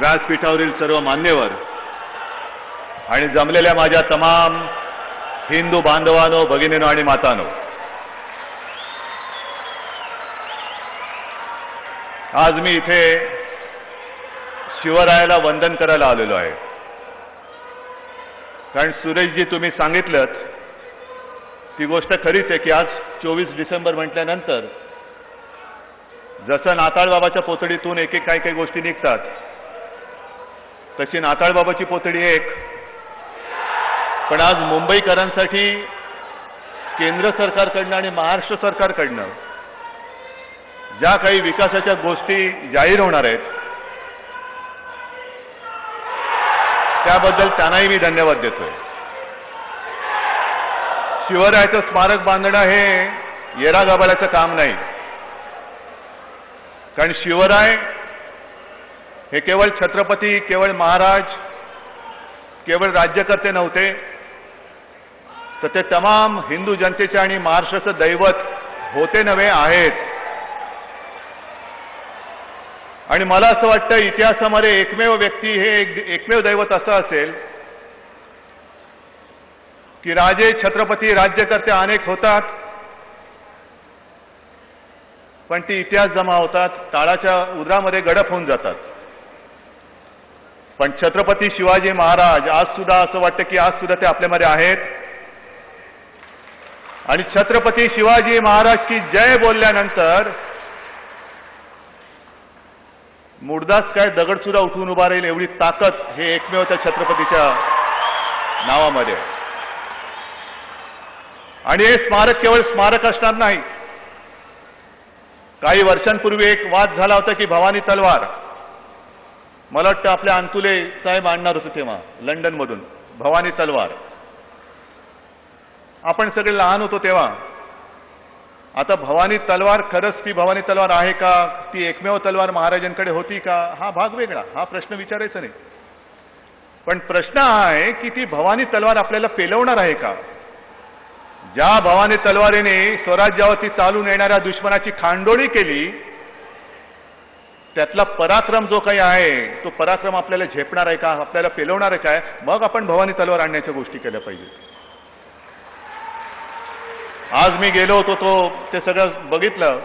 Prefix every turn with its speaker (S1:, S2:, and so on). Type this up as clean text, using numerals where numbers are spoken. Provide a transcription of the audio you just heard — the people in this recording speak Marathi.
S1: व्यासपीठावरील सर्व मान्यवर आणि जमलेल्या माझ्या तमाम हिंदू बांधवांनो, भगिनींनो आणि मातांनो, आज मी इथे शिवरायाला वंदन करायला आलेलो आहे. कारण सुरेशजी, तुम्ही सांगितलं ती गोष्ट खरीच आहे की आज 24 डिसेंबर म्हटल्यानंतर जसं नाताळबाबाच्या पोतडीतून एक एक काही गोष्टी निघतात, तशी नाताळबाबाची पोतडी एक. पण आज मुंबईकरांसाठी केंद्र सरकारकडनं आणि महाराष्ट्र सरकारकडनं ज्या काही विकासाच्या गोष्टी जाहीर होणार आहेत त्याबद्दल त्यांनाही मी धन्यवाद देतोय. शिवरायाचं स्मारक बांधणं हे येरागबाळाचं काम नाही. कारण शिवराय हे केवळ छत्रपती, केवळ महाराज, केवळ राज्यकर्ते नव्हते, तर ते तमाम हिंदू जनतेचे आणि महाराष्ट्राचं दैवत होते नव्हे, आहेत. आणि मला असं वाटतं इतिहासामध्ये एकमेव व्यक्ती, हे एकमेव दैवत असं असेल की राजे, छत्रपती, राज्यकर्ते अनेक होतात, पण ती इतिहास जमा होतात, काळाच्या उद्रामध्ये गडप होऊन जातात. पण छत्रपती शिवाजी महाराज आज सुद्धा असं वाटतं की आज सुद्धा ते आपल्यामध्ये आहेत. आणि छत्रपती शिवाजी महाराज की जय बोलल्यानंतर मुर्दाच काय दगड सुद्धा उठून उभा राहील एवढी ताकद हे एकमेव त्या छत्रपतीच्या नावामध्ये. आणि हे स्मारक केवळ स्मारक असणार नाही. काही वर्षांपूर्वी एक वाद झाला होता की भवानी तलवार, मला वाटतं आपल्या अंतुले साहेब आणणार होते तेव्हा लंडनमधून भवानी तलवार. आपण सगळे लहान होतो तेव्हा. आता भवानी तलवार खरंच ती भवानी तलवार आहे का? ती एकमेव तलवार महाराजांकडे होती का? हा भाग वेगळा, हा प्रश्न विचारायचा नाही. पण प्रश्न हा आहे की ती भवानी तलवार आपल्याला पेलवणार आहे का? ज्या भवानी तलवारीने स्वराज्यावरती चालून येणाऱ्या दुश्मनाची खांडोळी केली, त्यातला पराक्रम जो काही आहे तो पराक्रम आपल्याला झेपणार आहे का? आपल्याला पेलवणार आहे काय? मग आपण भवानी तलवार आणण्याच्या गोष्टी केल्या पाहिजेत. आज मी गेलो होतो, ते सगळं बघितलं.